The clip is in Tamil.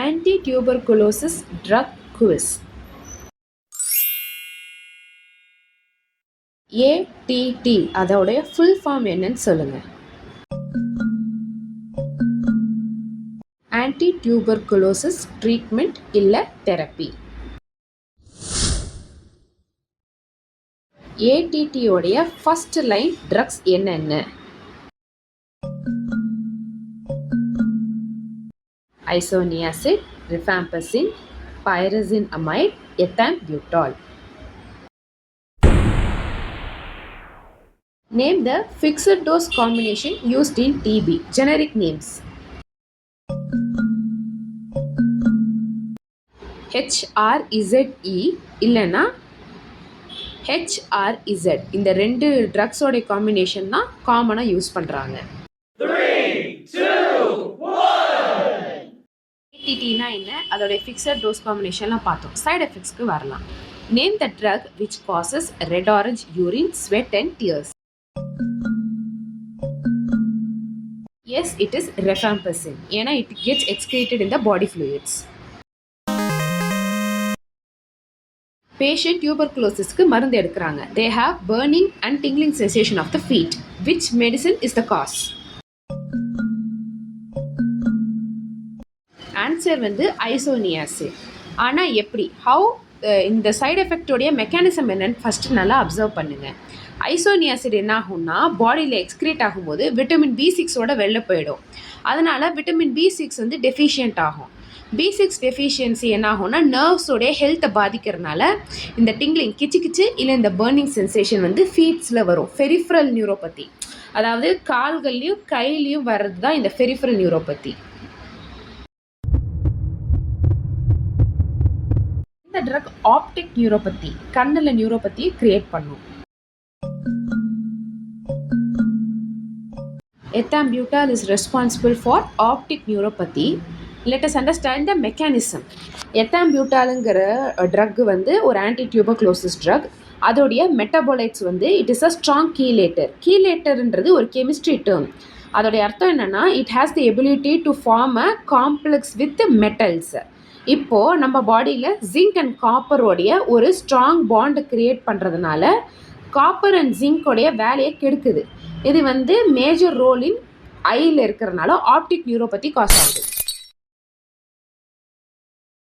Anti-tuberculosis drug quiz. ATT அதோடைய ஃபுல் ஃபார்ம் என்னன்னு சொல்லுங்க. ஆன்டி டியூபர்குலோசிஸ் ட்ரீட்மெண்ட் இல்ல தெரப்பி. ATT உடைய ஃபர்ஸ்ட் லைன் ட்ரக்ஸ் என்னென்ன? Isoniazid, ரிஃபாம்பசின், பைரசினமைட், எத்தாம்பியூட்டால். Name the fixed dose combination used in TB. Generic names. HRZE இல்லனா HRZ. இந்த ரெண்டு ட்ரக்ஸோட காம்பினேஷன் தான் காமனா யூஸ் பண்றாங்க. 3, 2, 1. ATTனா என்ன? அதோட fixed dose combinationலாம் பார்த்தோம். சைடு எஃபெக்ட்ஸ்க்கு வரலாம். Name the drug which causes red orange urine, sweat and tears. Yes, it is rifampicin. ஏன்னா it gets excreted in the body fluids. Patient tuberculosisக்கு மருந்து எடுக்கிறாங்க. They have burning and tingling sensation of the feet. Which medicine is the cause? Answer வந்து ஐசோனியாசிட். ஆனா எப்படி? How இந்த சைடு எஃபெக்டோடைய மெக்கானிசம் என்னன்னு ஃபர்ஸ்ட் நல்லா அப்சர்வ் பண்ணுங்க. ஐசோனியாசிட் என்ன ஆகும்னா பாடியில் எக்ஸ்கிரீட் ஆகும்போது விட்டமின் B6ஓட வெளில போயிடும். அதனால விட்டமின் B6 வந்து டெஃபிஷியன்ட் ஆகும். B6 டெஃபிஷியன்சி என்ன ஆகும்னா நர்வ்ஸோடைய ஹெல்த்தை பாதிக்கிறதுனால இந்த டிங்லிங் கிச்சு கிச்சு இல்லை இந்த பர்னிங் சென்சேஷன் வந்து ஃபீட்ஸில் வரும். ஃபெரிஃபரல் நியூரோபதி, அதாவது கால்கள்லையும் கையிலையும் வர்றது தான் இந்த ஃபெரிஃபரல் நியூரோபதி. இந்த ட்ரக் ஆப்டிக் நியூரோபதி, கண்ணில் நியூரோபதியை கிரியேட் பண்ணும். Ethambutol is responsible for optic neuropathy. Let us understand the mechanism. Ethambutolங்கிற ட்ரக் வந்து ஒரு ஆன்டி டியூபர்குலோசிஸ் ட்ரக். அதோடைய மெட்டபாலைட்ஸ் வந்து it is a strong chelator. கீலேட்டர்ன்றது ஒரு கெமிஸ்ட்ரி டேர்ம். அதோடைய அர்த்தம் என்னன்னா it has the ability to form a complex with metals. இப்போது நம்ம பாடியில் ஜிங்க் அண்ட் காப்பரோடைய ஒரு ஸ்ட்ராங் பாண்ட் கிரியேட் பண்ணுறதுனால காப்பர் அண்ட் ஜிங்கோடைய வேலையை கெடுக்குது. இது வந்து மேஜர் ரோல் இன் ஐயில் இருக்கிறதுனால ஆப்டிக் நியூரோபதி காஸ் ஆகுது.